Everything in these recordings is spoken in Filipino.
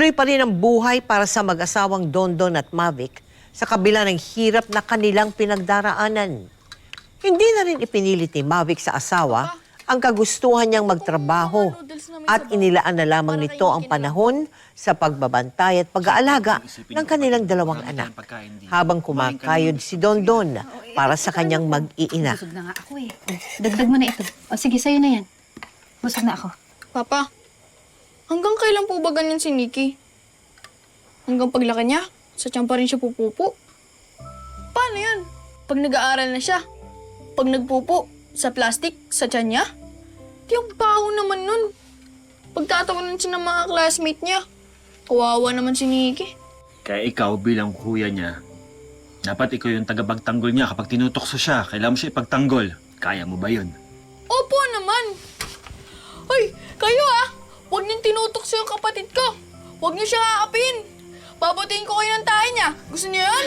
Tuloy pa rin ang buhay para sa mag-asawang Dondon at Mavic sa kabila ng hirap na kanilang pinagdaraanan. Hindi na rin ipinilit ni Mavic sa asawa ang kagustuhan niyang magtrabaho at inilaan na lamang nito ang panahon sa pagbabantay at pag-aalaga ng kanilang dalawang anak habang kumakayod si Dondon para sa kanyang mag-iina. Busog na nga ako eh. Dagdag mo na ito. O sige, sa'yo na yan. Busog na ako. Papa, hanggang kailan po ba ganyan si Nikki? Hanggang paglaki niya, sa tiyan pa rin siya pupupo. Paano yan? Pag nag-aaral na siya, pag nagpupo, sa plastic, sa tiyan niya? Di ang baho naman nun. Pagtatawanan siya ng mga classmate niya. Kawawa naman si Nikki. Kaya ikaw bilang kuya niya, dapat ikaw yung tagapagtanggol niya kapag tinutokso siya. Kailangan mo siya ipagtanggol. Kaya mo ba yun? Opo naman. Hoy, kayo huwag niyong tinutokso yung kapatid ko. Huwag niyo siya aapin. Babatiin ko kayo ng tayo niya. Gusto niyo yan?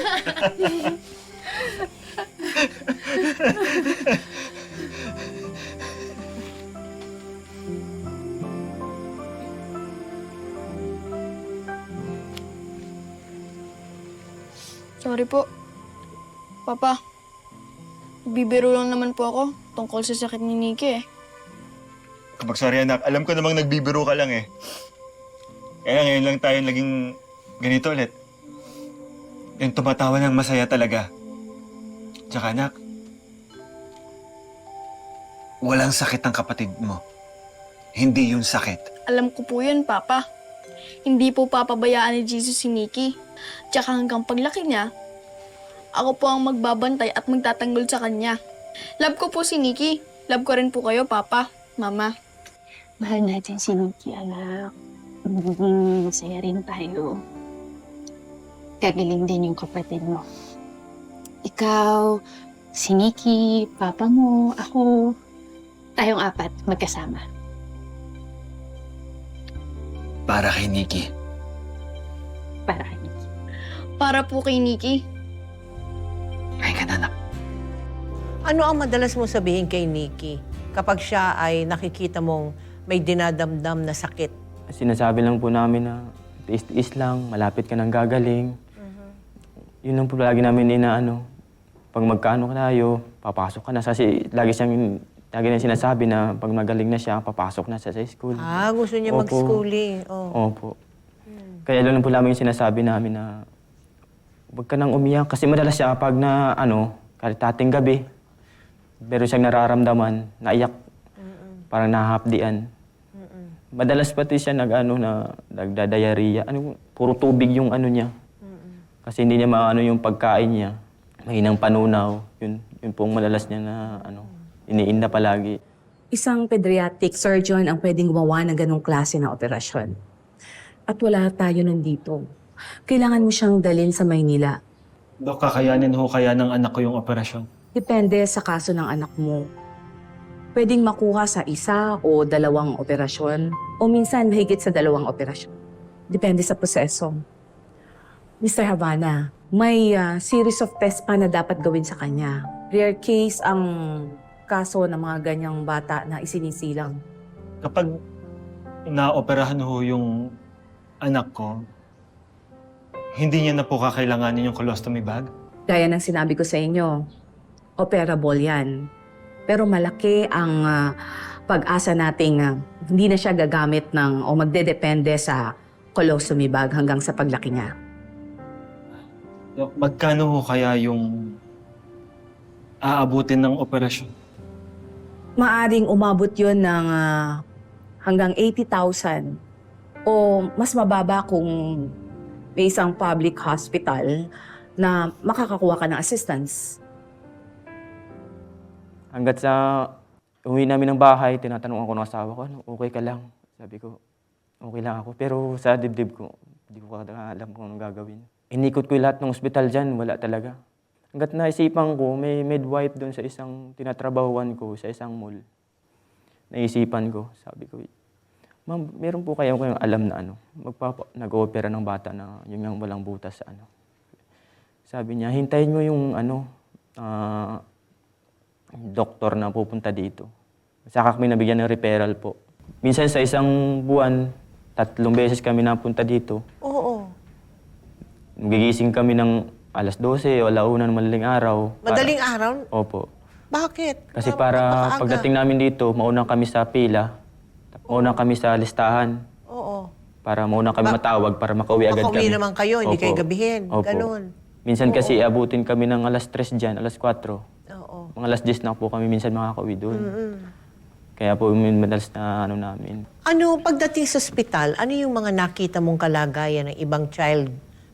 Sorry po. Papa, bibiro lang naman po ako tungkol sa sakit ni Nikki eh. Kapag sorry anak, alam ko namang nagbibiro ka lang eh. Kaya ngayon lang tayo naging ganito ulit. Yung tumatawa ng masaya talaga. Tsaka anak, walang sakit ang kapatid mo. Hindi yung sakit. Alam ko po yun, Papa. Hindi po papabayaan ni Jesus si Nikki. Tsaka hanggang paglaki niya, ako po ang magbabantay at magtatanggol sa kanya. Love ko po si Nikki. Love ko rin po kayo, Papa, Mama. Mahal natin si Nikki, anak. Magiging masaya rin tayo. Gagaling din yung kapatid mo. Ikaw, si Nikki, papa mo, ako. Tayong apat, magkasama. Para kay Nikki. Para kay Nikki. Para po kay Nikki. Ay ka na, anak. Ano ang madalas mo sabihin kay Nikki kapag siya ay nakikita mong may dinadamdam na sakit? Sinasabi lang po namin na tiis-tiis lang, malapit ka nang gagaling. Yun lang po lagi namin inaano. Pag magkaano ka tayo, papasok ka na. Kasi lagi niyang sinasabi na pag magaling na siya, papasok na siya sa school. Gusto niya Opo. mag-schooling. Oh. Opo. Kaya lang po namin yung sinasabi namin na huwag ka nang umiyak. Kasi madalas siya pag na kahit tating gabi, meron siyang nararamdaman, naiyak, parang nahahapdian. Madalas pati siya nagdadayariya. Puro tubig yung niya. Kasi hindi niya maano yung pagkain niya. Mahinang panunaw. Yun pong madalas niya na iniinda palagi. Isang pediatric surgeon ang pwedeng gumawa ng ganong klase ng operasyon. At wala tayo nandito. Kailangan mo siyang dalhin sa Maynila. Dok, kakayanin ho kaya ng anak ko yung operasyon? Depende sa kaso ng anak mo. Pwedeng makuha sa isa o dalawang operasyon o minsan mahigit sa dalawang operasyon. Depende sa proseso. Mr. Havana, may series of tests pa na dapat gawin sa kanya. Rare case ang kaso ng mga ganyang bata na isinisilang. Kapag naoperahan ho yung anak ko, hindi niya na po kakailanganin yung colostomy bag? Gaya ng sinabi ko sa inyo, operable yan. Pero malaki ang pag-asa nating hindi na siya gagamit o magdedepende sa colostomy bag hanggang sa paglaki niya. Dok, magkano ho kaya yung aabutin ng operasyon? Maaring umabot yun ng hanggang 80,000 o mas mababa kung may isang public hospital na makakakuha ka ng assistance. Hanggat sa uwi namin ng bahay, tinatanong ako ng asawa ko, okay ka lang? Sabi ko, okay lang ako. Pero sa dibdib ko, hindi ko alam kung anong gagawin. Inikot ko yung lahat ng ospital dyan, wala talaga. Hanggat naisipan ko, may midwife doon sa isang tinatrabahuan ko, sa isang mall. Naisipan ko, sabi ko, ma'am, meron po kayong alam na nag-opera ng bata na yung walang butas sa Sabi niya, hintayin mo yung doktor na pupunta dito. Saka kami nabigyan ng referral po. Minsan sa isang buwan, 3 beses kami napunta dito. Oo. Gigising kami ng alas 12 o alauna ng madaling araw. Madaling araw? Opo. Bakit? Kasi Ah, para napakaaga. pagdating namin dito, mauna kami sa pila. Mauna kami sa listahan. Oo. Para mauna kami matawag para makauwi agad Makauwi kami. naman kayo, hindi Opo. kayo gabihin. Opo. Ganun. Minsan kasi abutin kami ng alas 3 dyan, alas 4. Oo. Mga alas 10 na po kami minsan makakauwi doon. Mm. Kaya po madalas na ano namin. Ano, pagdating sa ospital, ano yung mga nakita mong kalagayan ng ibang child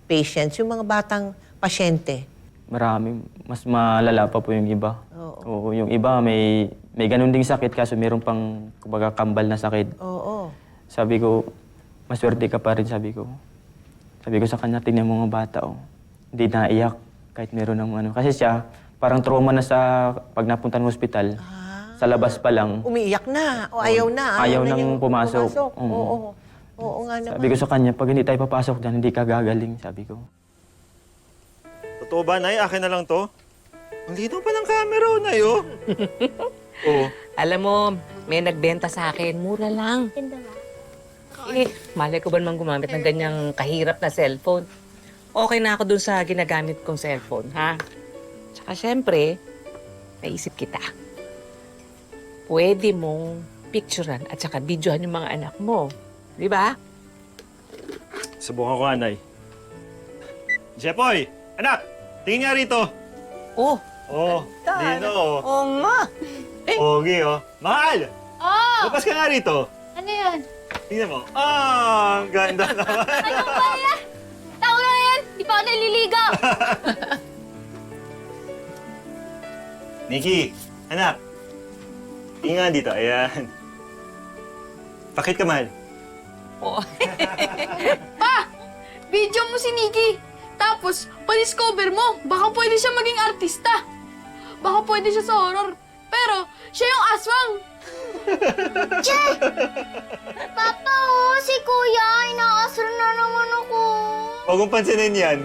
patients, yung mga batang pasyente? Marami. Mas malala pa po yung iba. Oo. Oo, yung iba may ganun ding sakit kaso meron pang kumbaga kambal na sakit. Oo. Sabi ko, maswerte ka pa rin, sabi ko. Sabi ko sa kanya, tingnan mo mga bata, oh. Hindi naiyak kahit meron ng ano. Kasi siya, parang trauma na sa pag napunta ng ospital. Sa labas pa lang. Umiiyak na, o ayaw na. Ayaw na nang niyang pumasok. Oo. Oo nga naman. Sabi ko sa kanya, pag hindi tayo papasok dyan, hindi ka gagaling, sabi ko. Totoo ba, Nay? Akin na lang to? Ang linaw pa ng camera, Nay, oh. Oo. Alam mo, may nagbenta sa akin, mura lang. Malay ko ba naman gumamit ng ganyang kahirap na cellphone? Okay na ako dun sa ginagamit kong cellphone, ha? Tsaka syempre, naisip kita. Pwede mong picturean at saka videohan yung mga anak mo. Di ba? Subukan ko nga, Nay. Jepoy! Anak! Tingin nga rito. Oh, Oh, Dino, oh. oo nga. Pogi, oh. Mahal! Oh! Lapas ka nga rito. Ano yan? Tingnan mo. Ah, ang ganda naman. Tao na yan! Di pa ako naliligaw! Nikki, anak. Tingin nga dito. Ayan. Bakit ka, mahal? Video mo si Nikki. Tapos, pa-discover mo. Baka pwede siya maging artista. Baka pwede siya sa horror. Pero, siya yung aswang. Papa, oh, si Kuya, inaasar na naman ako. Huwag mong pansinin yan.